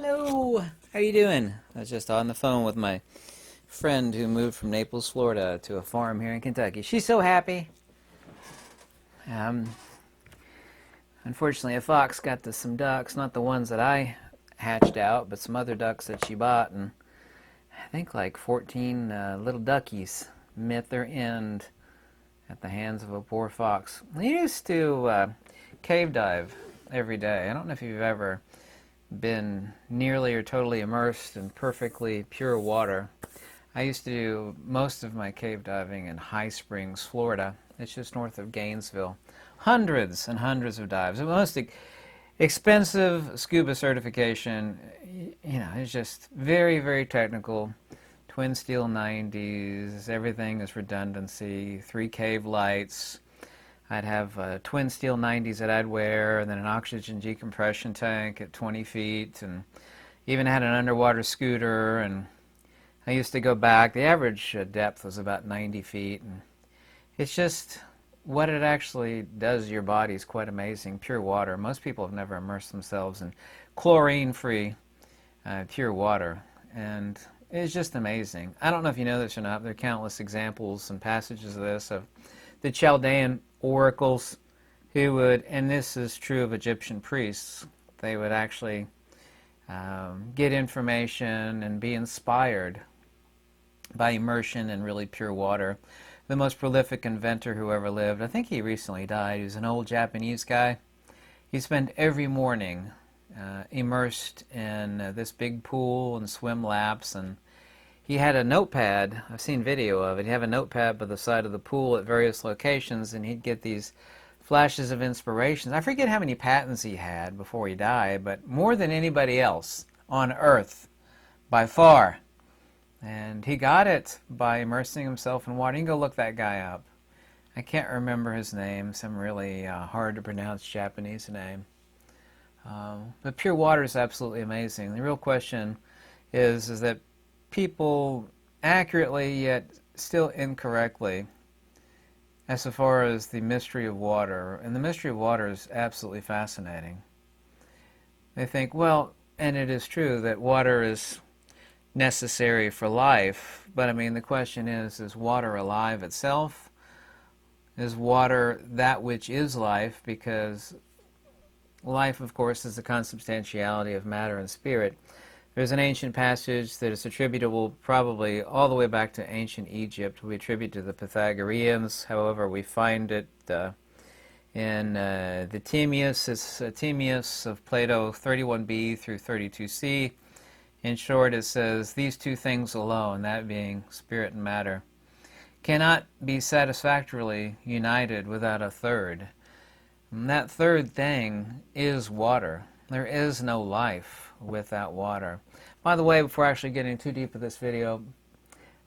Hello, how you doing? I was just on the phone with my friend who moved from Naples, Florida to a farm here in Kentucky. She's so happy. Um, Unfortunately, a fox got to some ducks, not the ones that I hatched out, but some other ducks that she bought, and I think like 14 little duckies met their end at the hands of a poor fox. I used to cave dive every day. I don't know if you've ever been nearly or totally immersed in perfectly pure water. I used to do most of my cave diving in High Springs, Florida. It's just north of Gainesville. Hundreds and hundreds of dives. The most expensive scuba certification, it's just very, very technical. Twin steel 90s, everything is redundancy, 3 cave lights. I'd have twin steel 90s that I'd wear, and then an oxygen decompression tank at 20 feet, and even had an underwater scooter, and I used to go back. The average depth was about 90 feet, and it's just what it actually does to your body is quite amazing. Pure water. Most people have never immersed themselves in chlorine-free pure water, and it's just amazing. I don't know if you know this or not, but there are countless examples and passages of this, of the Chaldean oracles who would, and this is true of Egyptian priests, they would actually get information and be inspired by immersion in really pure water. The most prolific inventor who ever lived, I think he recently died, he was an old Japanese guy. He spent every morning immersed in this big pool and swim laps, and he had a notepad. I've seen video of it. He'd have a notepad by the side of the pool at various locations, and he'd get these flashes of inspiration. I forget how many patents he had before he died, but more than anybody else on Earth, by far. And he got it by immersing himself in water. You can go look that guy up. I can't remember his name, some really hard to pronounce Japanese name. But pure water is absolutely amazing. The real question is that people accurately yet still incorrectly as far as the mystery of water, and the mystery of water is absolutely fascinating. They think, well, and it is true that water is necessary for life, but I mean the question is water alive itself? Is water that which is life? Because life, of course, is the consubstantiality of matter and spirit. There's an ancient passage that is attributable probably all the way back to ancient Egypt. We attribute to the Pythagoreans. However, we find it in the Timaeus. It's Timaeus of Plato 31b through 32c. In short, it says, these two things alone, that being spirit and matter, cannot be satisfactorily united without a third. And that third thing is water. There is no life without water. By the way, before actually getting too deep into this video,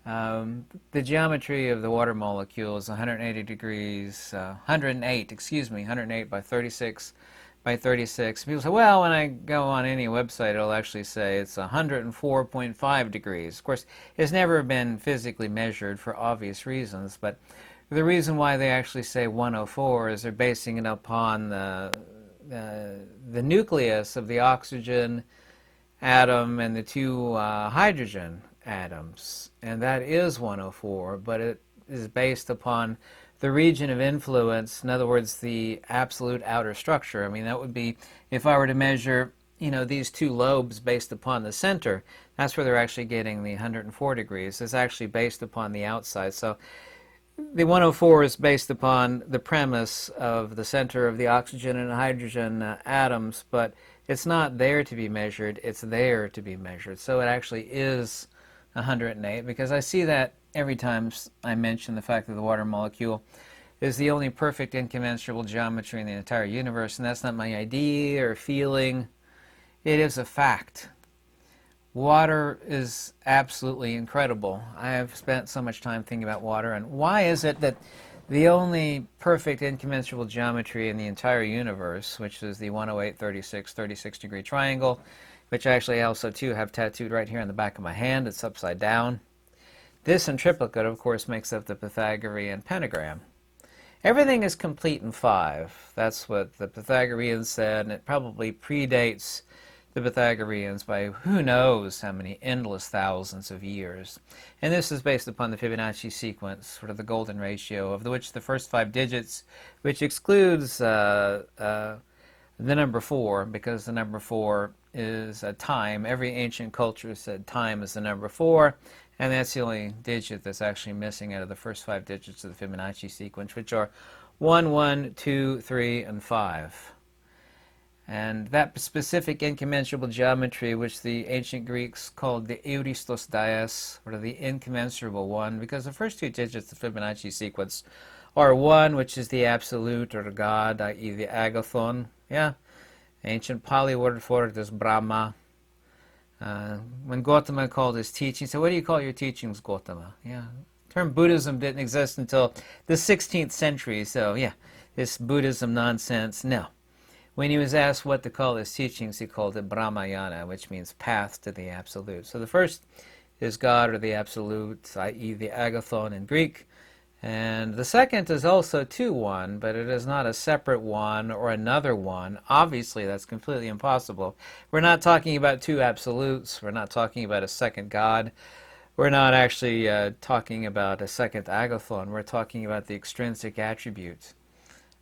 the geometry of the water molecule is 108 by 36 by 36. People say, well, when I go on any website, it'll actually say it's 104.5 degrees. Of course, it's never been physically measured for obvious reasons, but the reason why they actually say 104 is they're basing it upon the nucleus of the oxygen atom and the 2 hydrogen atoms, and that is 104, but it is based upon the region of influence, in other words, the absolute outer structure. I mean, that would be, if I were to measure, these 2 lobes based upon the center, that's where they're actually getting the 104 degrees. It's actually based upon the outside. So the 104 is based upon the premise of the center of the oxygen and hydrogen atoms, but it's not there to be measured, it's there to be measured. So it actually is 108, because I see that every time I mention the fact that the water molecule is the only perfect incommensurable geometry in the entire universe, and that's not my idea or feeling. It is a fact. Water is absolutely incredible. I have spent so much time thinking about water, and why is it that the only perfect incommensurable geometry in the entire universe, which is the 108, 36, 36 degree triangle, which I actually also too have tattooed right here on the back of my hand, it's upside down. This in triplicate, of course, makes up the Pythagorean pentagram. Everything is complete in 5. That's what the Pythagoreans said, and it probably predates the Pythagoreans by who knows how many endless thousands of years. And this is based upon the Fibonacci sequence, sort of the golden ratio, of which the first 5 digits, which excludes the number 4, because the number 4 is a time. Every ancient culture said time is the number 4, and that's the only digit that's actually missing out of the first 5 digits of the Fibonacci sequence, which are 1, 1, 2, 3, and 5. And that specific incommensurable geometry, which the ancient Greeks called the euristos dias, or the incommensurable one, because the first 2 digits of the Fibonacci sequence are 1, which is the absolute, or God, i.e. the agathon. Yeah, ancient Pali word for it is Brahma. When Gautama called his teachings, so what do you call your teachings, Gautama? Yeah, the term Buddhism didn't exist until the 16th century, so yeah, this Buddhism nonsense, no. When he was asked what to call his teachings, he called it Brahmayana, which means path to the Absolute. So the first is God, or the Absolute, i.e. the agathon in Greek. And the second is also 2-1, but it is not a separate one or another one. Obviously, that's completely impossible. We're not talking about 2 absolutes. We're not talking about a second God. We're not actually talking about a second agathon. We're talking about the extrinsic attributes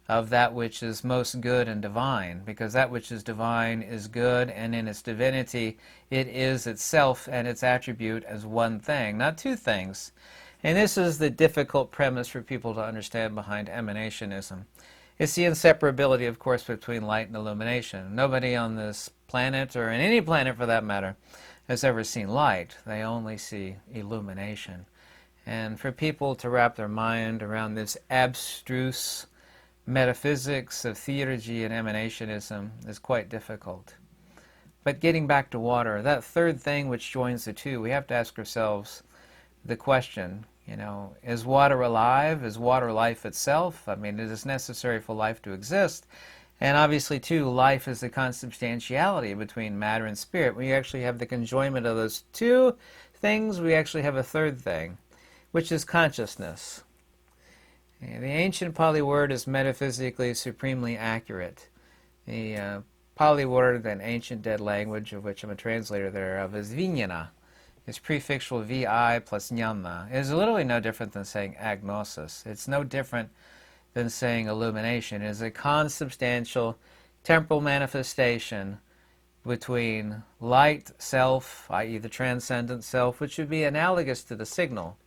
of that which is most good and divine, because that which is divine is good, and in its divinity it is itself and its attribute as one thing, not 2 things. And this is the difficult premise for people to understand behind emanationism. It's the inseparability, of course, between light and illumination. Nobody on this planet, or in any planet for that matter, has ever seen light. They only see illumination. And for people to wrap their mind around this abstruse metaphysics of theurgy and emanationism is quite difficult. But getting back to water, that third thing which joins the 2, we have to ask ourselves the question, is water alive? Is water life itself? I mean, it is necessary for life to exist. And obviously, too, life is the consubstantiality between matter and spirit. When you actually have the conjoinment of those 2 things, we actually have a third thing, which is consciousness. The ancient Pali word is metaphysically supremely accurate. The Pali word, an ancient dead language of which I'm a translator thereof, is vijnana. It's prefixual vi plus jnana. It is literally no different than saying agnosis. It's no different than saying illumination. It is a consubstantial temporal manifestation between light self, i.e. the transcendent self, which would be analogous to the signal,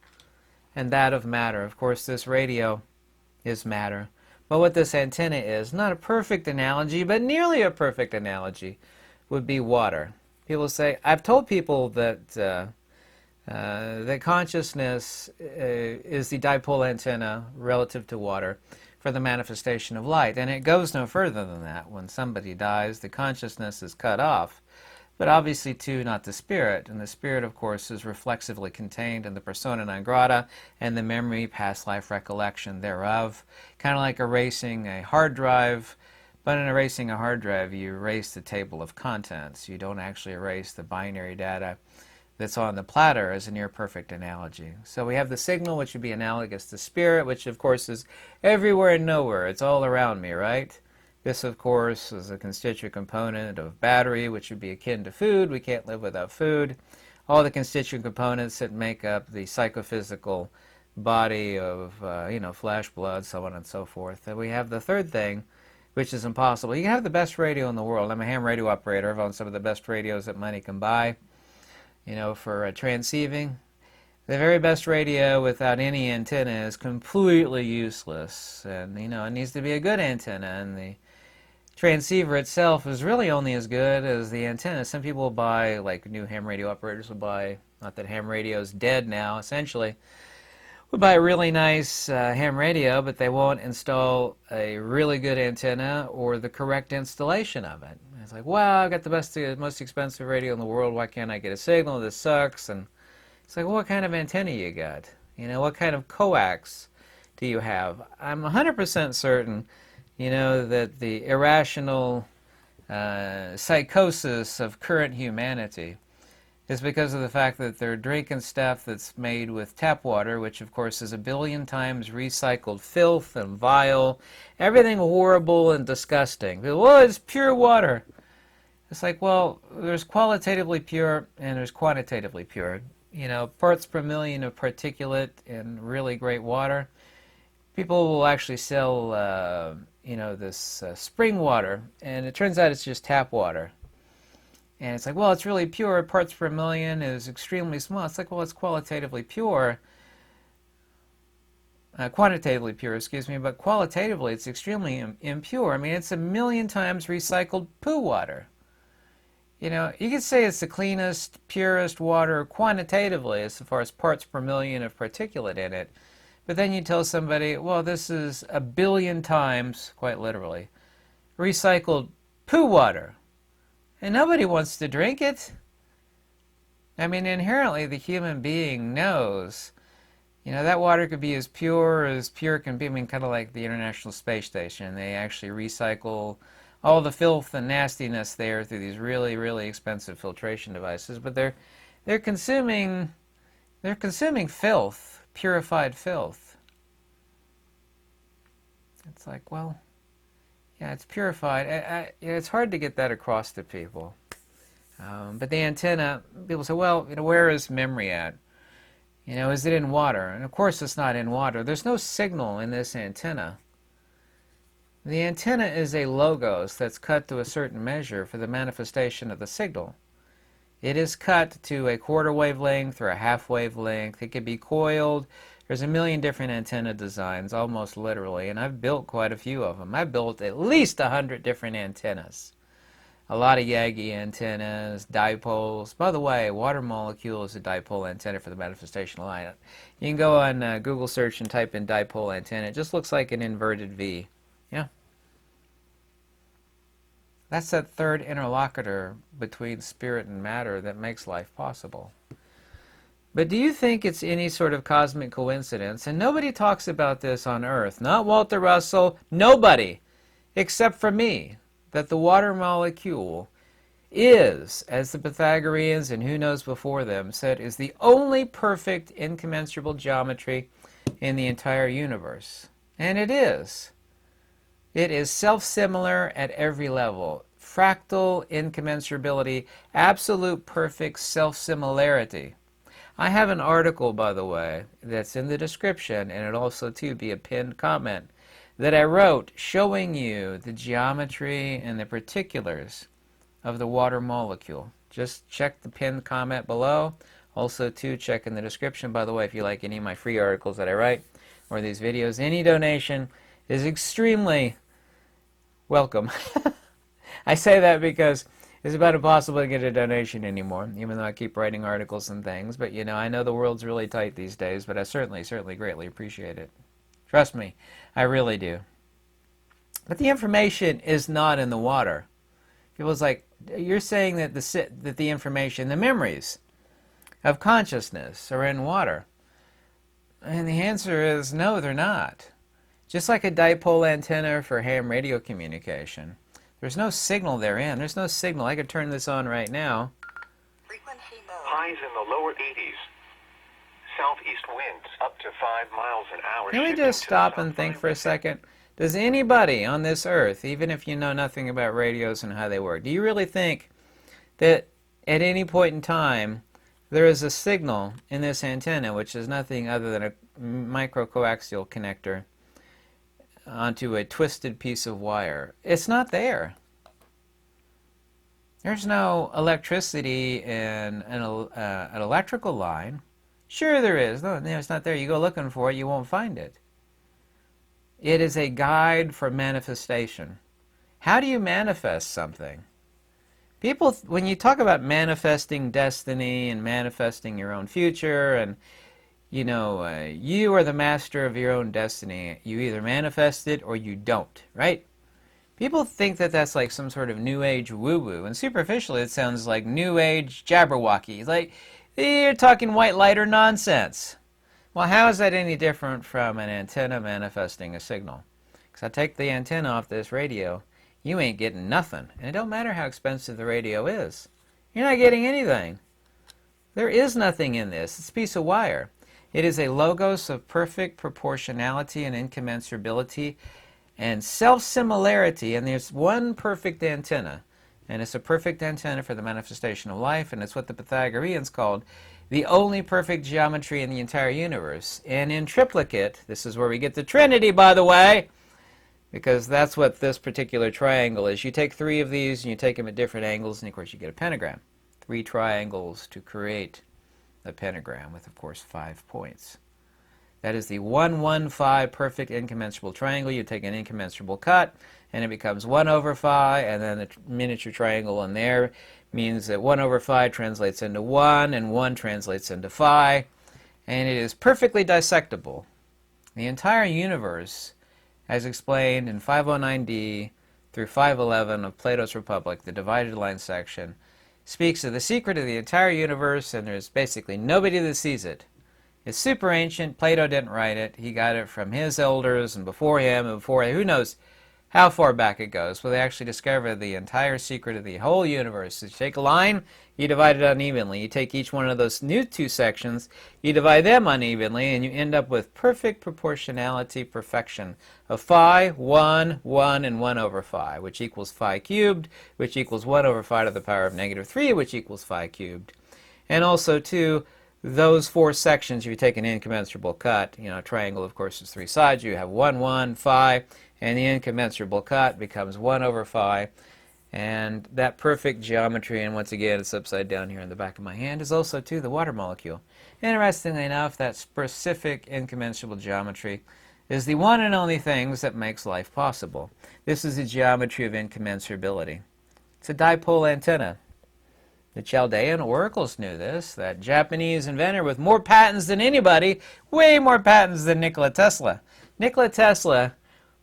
and that of matter. Of course, this radio is matter. But what this antenna is, not a perfect analogy, but nearly a perfect analogy, would be water. People say, I've told people that that consciousness is the dipole antenna relative to water for the manifestation of light. And it goes no further than that. When somebody dies, the consciousness is cut off. But obviously, too, not the spirit. And the spirit, of course, is reflexively contained in the persona non grata and the memory, past life recollection thereof. Kind of like erasing a hard drive. But in erasing a hard drive, you erase the table of contents. You don't actually erase the binary data that's on the platter, as a near perfect analogy. So we have the signal, which would be analogous to spirit, which, of course, is everywhere and nowhere. It's all around me, right? This, of course, is a constituent component of battery, which would be akin to food. We can't live without food. All the constituent components that make up the psychophysical body of, flesh, blood, so on and so forth. And we have the third thing, which is impossible. You can have the best radio in the world. I'm a ham radio operator. I've owned some of the best radios that money can buy, for transceiving. The very best radio without any antenna is completely useless. And, it needs to be a good antenna. And the transceiver itself is really only as good as the antenna. Some people buy, like new ham radio operators will buy, not that ham radio is dead now, essentially, would buy a really nice ham radio, but they won't install a really good antenna or the correct installation of it. And it's like, wow, I've got the most expensive radio in the world. Why can't I get a signal? This sucks. And it's like, well, what kind of antenna you got? What kind of coax do you have? I'm 100% certain, that the irrational psychosis of current humanity is because of the fact that they're drinking stuff that's made with tap water, which of course is 1 billion times recycled filth and vile, everything horrible and disgusting. Well, it's pure water. It's like, well, there's qualitatively pure and there's quantitatively pure. Parts per million of particulate in really great water. People will actually sell, this spring water, and it turns out it's just tap water. And it's like, well, it's really pure. Parts per million is extremely small. It's like, well, it's qualitatively pure. Quantitatively pure, excuse me, but qualitatively it's extremely impure. I mean, it's 1,000,000 times recycled poo water. You could say it's the cleanest, purest water quantitatively as far as parts per million of particulate in it. But then you tell somebody, well, this is 1,000,000,000 times, quite literally, recycled poo water. And nobody wants to drink it. I mean, inherently the human being knows, that water could be as pure can be. I mean, kind of like the International Space Station. They actually recycle all the filth and nastiness there through these really, really expensive filtration devices. But they're consuming filth, purified filth. It's like, well, yeah, it's purified. It's hard to get that across to people. But the antenna, people say, well, where is memory at? Is it in water? And of course it's not in water. There's no signal in this antenna. The antenna is a logos that's cut to a certain measure for the manifestation of the signal. It is cut to a quarter wavelength or a half wavelength. It can be coiled. There's 1,000,000 different antenna designs, almost literally, and I've built quite a few of them. I've built at least 100 different antennas. A lot of Yagi antennas, dipoles. By the way, water molecule is a dipole antenna for the manifestation line. You can go on Google search and type in dipole antenna. It just looks like an inverted V. Yeah. That's that third interlocutor between spirit and matter that makes life possible. But do you think it's any sort of cosmic coincidence? And nobody talks about this on Earth. Not Walter Russell. Nobody. Except for me. That the water molecule is, as the Pythagoreans and who knows before them said, is the only perfect incommensurable geometry in the entire universe. And it is. It is self-similar at every level. Fractal incommensurability, absolute perfect self-similarity. I have an article, by the way, that's in the description, and it'll also, too, be a pinned comment, that I wrote showing you the geometry and the particulars of the water molecule. Just check the pinned comment below. Also, too, check in the description, by the way, if you like any of my free articles that I write or these videos. Any donation is extremely welcome. I say that because it's about impossible to get a donation anymore, even though I keep writing articles and things. But, I know the world's really tight these days, but I certainly greatly appreciate it. Trust me, I really do. But the information is not in the water. People's like, you're saying that the information, the memories of consciousness are in water. And the answer is no, they're not. Just like a dipole antenna for ham radio communication. There's no signal therein. There's no signal. I could turn this on right now. Frequency mode. Highs in the lower 80s. Southeast winds up to 5 miles an hour. Can we just stop and think for a second? Does anybody on this earth, even if you know nothing about radios and how they work, do you really think that at any point in time there is a signal in this antenna, which is nothing other than a microcoaxial connector onto a twisted piece of wire? It's not there. There's no electricity in an electrical line. Sure there is. No, it's not there. You go looking for it, you won't find it. It is a guide for manifestation. How do you manifest something? People, when you talk about manifesting destiny and manifesting your own future and, you are the master of your own destiny. You either manifest it or you don't, right? People think that that's like some sort of New Age woo-woo, and superficially it sounds like New Age Jabberwocky. Like, you're talking white lighter nonsense. Well, how is that any different from an antenna manifesting a signal? Because I take the antenna off this radio, you ain't getting nothing. And it don't matter how expensive the radio is. You're not getting anything. There is nothing in this. It's a piece of wire. It is a logos of perfect proportionality and incommensurability and self-similarity. And there's one perfect antenna. and it's a perfect antenna for the manifestation of life, and it's what the Pythagoreans called the only perfect geometry in the entire universe. And in triplicate, this is where we get the Trinity, by the way, because that's what this particular triangle is. You take three of these and you take them at different angles, and of course you get a pentagram. Three triangles to create a pentagram with, of course, 5 points. That is the 1-1-5 perfect incommensurable triangle. You take an incommensurable cut, and it becomes 1/5, and then the miniature triangle in there means that 1/5 translates into 1, and 1 translates into phi, and it is perfectly dissectable. The entire universe, as explained in 509D through 511 of Plato's Republic, the divided line section, speaks of the secret of the entire universe, and there's basically nobody that sees it. It's super ancient. Plato didn't write it. He got it from his elders and before him and before who knows how far back it goes. But they actually discovered the entire secret of the whole universe. You take a line, you divide it unevenly. You take each one of those new two sections, you divide them unevenly, and you end up with perfect proportionality perfection of phi, 1, 1, and 1/phi, which equals phi cubed, which equals 1/phi to the power of -3, which equals phi cubed. And also, too, those four sections, if you take an incommensurable cut, a triangle, of course, is three sides. You have 1, 1, phi, and the incommensurable cut becomes 1/phi. And that perfect geometry, and once again, it's upside down here in the back of my hand, is also, too, the water molecule. Interestingly enough, that specific incommensurable geometry is the one and only thing that makes life possible. This is the geometry of incommensurability. It's a dipole antenna. The Chaldean oracles knew this, that Japanese inventor with more patents than anybody, way more patents than Nikola Tesla. Nikola Tesla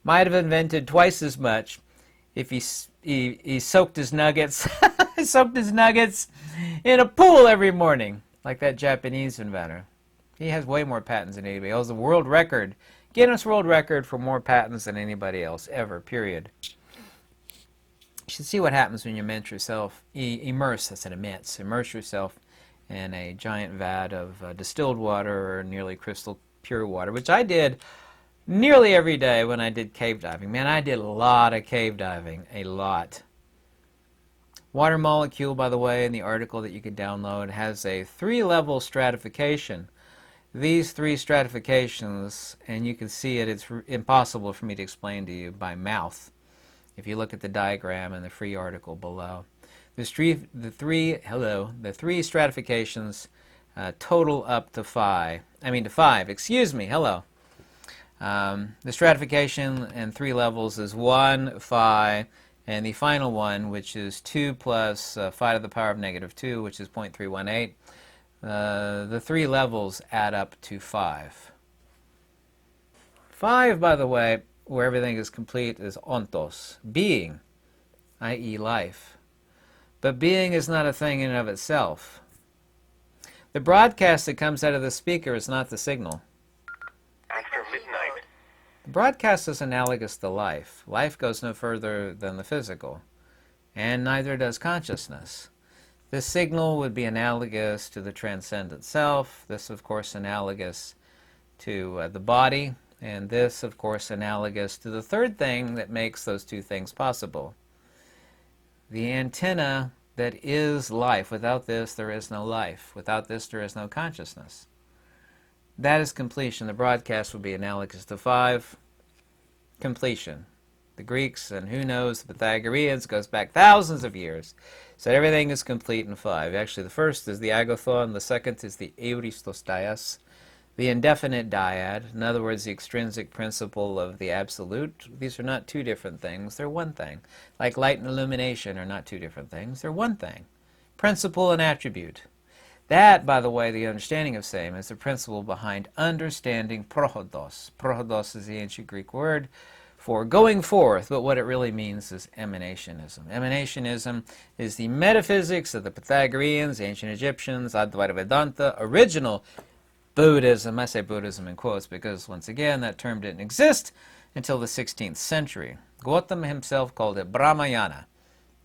might have invented twice as much if he soaked his nuggets, soaked his nuggets in a pool every morning, like that Japanese inventor. He has way more patents than anybody. He holds the world record, Guinness World Record for more patents than anybody else ever, period. You should see what happens when you immerse yourself, immerse yourself in a giant vat of distilled water or nearly crystal pure water, which I did nearly every day when I did cave diving. Man, I did a lot of cave diving, a lot. Water molecule, by the way, in the article that you could download, has a 3-level stratification. These 3 stratifications, and you can see it, it's impossible for me to explain to you by mouth. If you look at the diagram in the free article below, the 3 stratifications total up to 5. Excuse me. Hello. The stratification in 3 levels is 1, phi, and the final one, which is 2 plus phi to the power of -2, which is 0.318. The 3 levels add up to 5. 5, by the way, where everything is complete, is ontos, being, i.e. life. But being is not a thing in and of itself. The broadcast that comes out of the speaker is not the signal. After midnight. The broadcast is analogous to life. Life goes no further than the physical, and neither does consciousness. The signal would be analogous to the transcendent self. This, of course, analogous to the body. And this, of course, analogous to the third thing that makes those two things possible. The antenna that is life. Without this, there is no life. Without this, there is no consciousness. That is completion. The broadcast would be analogous to 5. Completion. The Greeks, and who knows, the Pythagoreans, goes back thousands of years, said everything is complete in 5. Actually, the first is the agathon, the second is the euristos dias, the indefinite dyad, in other words, the extrinsic principle of the absolute. These are not two different things, they're one thing. Like light and illumination are not two different things, they're one thing. Principle and attribute. That, by the way, the understanding of same, is the principle behind understanding prohodos. Prohodos is the ancient Greek word for going forth, but what it really means is emanationism. Emanationism is the metaphysics of the Pythagoreans, ancient Egyptians, Advaita Vedanta, original Buddhism. I say Buddhism in quotes because, once again, that term didn't exist until the 16th century. Gautama himself called it Brahmayana,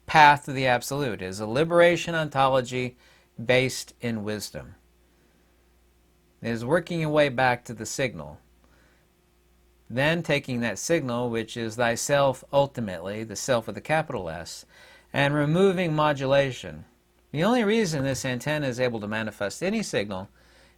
path to the absolute. It is a liberation ontology based in wisdom. It is working your way back to the signal. Then taking that signal, which is thyself ultimately, the self with a capital S, and removing modulation. The only reason this antenna is able to manifest any signal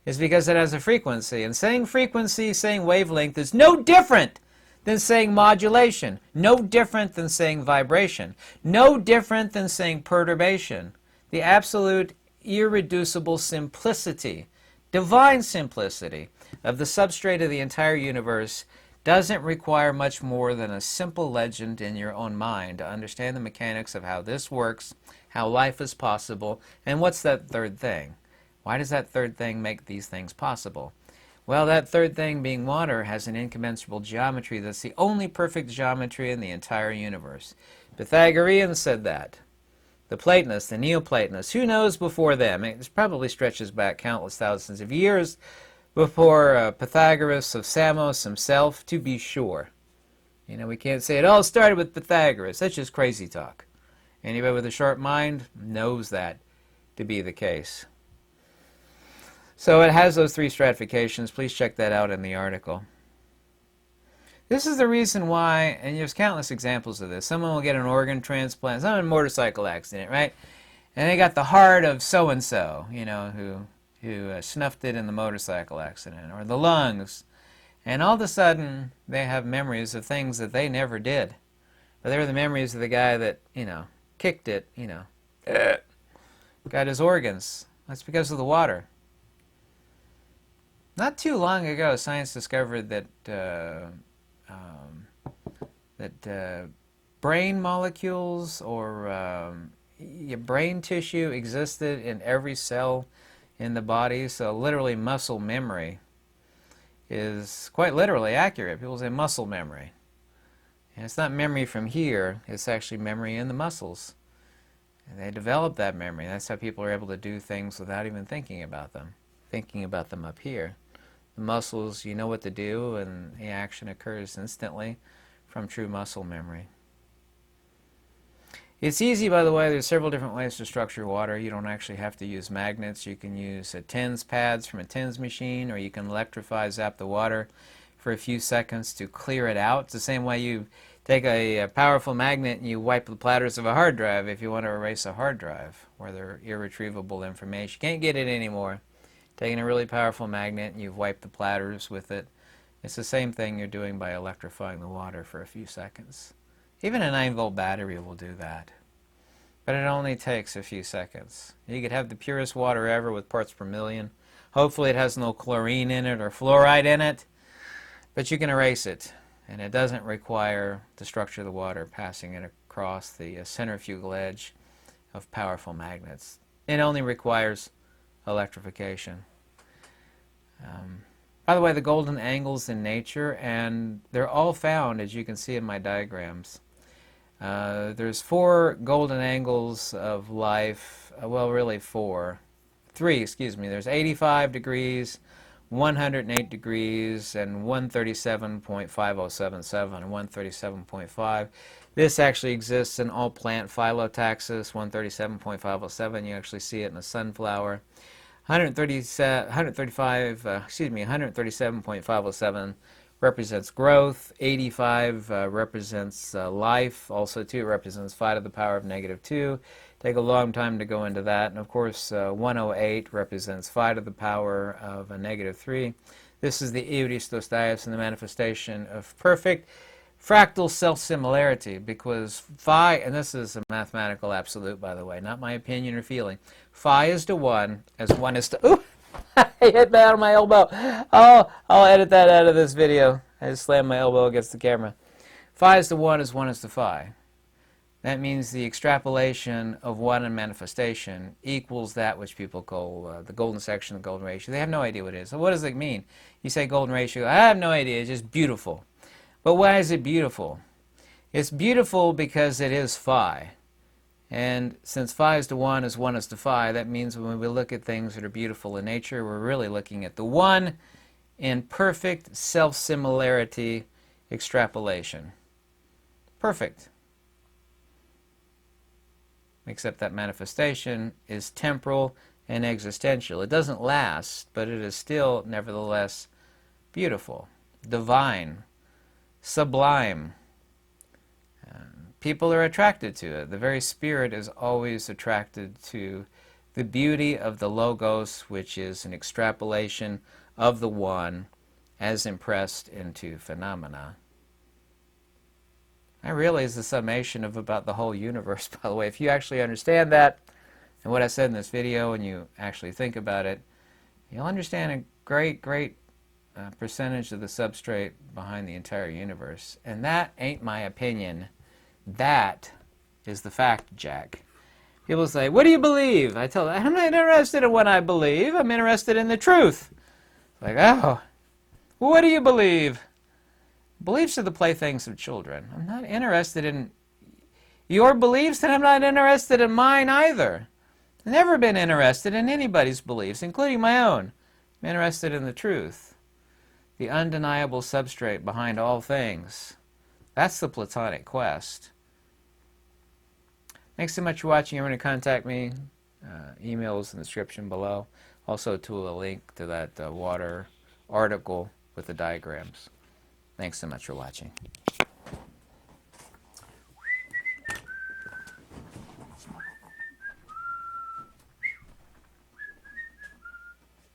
is because it has a frequency. And saying frequency, saying wavelength is no different than saying modulation, no different than saying vibration, no different than saying perturbation. The absolute irreducible simplicity, divine simplicity of the substrate of the entire universe doesn't require much more than a simple legend in your own mind to understand the mechanics of how this works, how life is possible, and what's that third thing? Why does that third thing make these things possible? Well, that third thing, being water, has an incommensurable geometry that's the only perfect geometry in the entire universe. Pythagoreans said that. The Platonists, the Neoplatonists, who knows before them? It probably stretches back countless thousands of years before Pythagoras of Samos himself, to be sure. You know, we can't say it all started with Pythagoras. That's just crazy talk. Anybody with a sharp mind knows that to be the case. So it has those three stratifications. Please check that out in the article. This is the reason why, and there's countless examples of this. Someone will get an organ transplant, someone in a motorcycle accident, right? And they got the heart of so-and-so, you know, who snuffed it in the motorcycle accident, or the lungs. And all of a sudden, they have memories of things that they never did. But they're the memories of the guy that, you know, kicked it, you know, got his organs. That's because of the water. Not too long ago, science discovered that brain molecules or brain tissue existed in every cell in the body. So literally muscle memory is quite literally accurate. People say muscle memory. And it's not memory from here, it's actually memory in the muscles. And they develop that memory. That's how people are able to do things without even thinking about them up here. The muscles, you know what to do, and the action occurs instantly from true muscle memory. It's easy, by the way. There's several different ways to structure water. You don't actually have to use magnets. You can use TENS pads from a TENS machine, or you can electrify, zap the water for a few seconds to clear it out. It's the same way you take a powerful magnet and you wipe the platters of a hard drive if you want to erase a hard drive where there are irretrievable information. You can't get it anymore. Taking a really powerful magnet and you've wiped the platters with it. It's the same thing you're doing by electrifying the water for a few seconds. Even a 9-volt battery will do that. But it only takes a few seconds. You could have the purest water ever with parts per million. Hopefully it has no chlorine in it or fluoride in it. But you can erase it. And it doesn't require the structure of the water passing it across the centrifugal edge of powerful magnets. It only requires electrification. By the way, the golden angles in nature, and they're all found, as you can see in my diagrams. There's 4 golden angles of life, well, really 3, excuse me. There's 85 degrees, 108 degrees, and 137.5077, and 137.5. This actually exists in all plant phyllotaxis, 137.507. You actually see it in a sunflower. 137.507 represents growth. 85 represents life. Also, too, represents 5 to the power of -2. Take a long time to go into that. And of course, 108 represents 5 to the power of a -3. This is the Euristos and the manifestation of perfect fractal self-similarity, because phi, and this is a mathematical absolute, by the way, not my opinion or feeling, phi is to 1 as 1 is to... Ooh! I hit that on my elbow. Oh, I'll edit that out of this video. I just slammed my elbow against the camera. Phi is to 1 as 1 is to phi. That means the extrapolation of 1 in manifestation equals that which people call the golden section, the golden ratio. They have no idea what it is. So what does it mean? You say golden ratio, I have no idea, it's just beautiful. But why is it beautiful? It's beautiful because it is phi. And since phi is to 1 as 1 is to phi, that means when we look at things that are beautiful in nature, we're really looking at the 1 in perfect self-similarity extrapolation. Perfect. Except that manifestation is temporal and existential. It doesn't last, but it is still, nevertheless, beautiful, divine, sublime, people are attracted to it. The very spirit is always attracted to the beauty of the Logos, which is an extrapolation of the One as impressed into phenomena. That really is the summation of about the whole universe, by the way. If you actually understand that, and what I said in this video, and you actually think about it, you'll understand a great percentage of the substrate behind the entire universe. And that ain't my opinion. That is the fact, Jack. People say, what do you believe? I tell them, I'm not interested in what I believe. I'm interested in the truth. Like, oh, well, what do you believe? Beliefs are the playthings of children. I'm not interested in your beliefs, and I'm not interested in mine either. I've never been interested in anybody's beliefs, including my own. I'm interested in the truth, the undeniable substrate behind all things. That's the Platonic quest. Thanks so much for watching. You're going to contact me. Emails in the description below. Also to a link to that water article with the diagrams. Thanks so much for watching.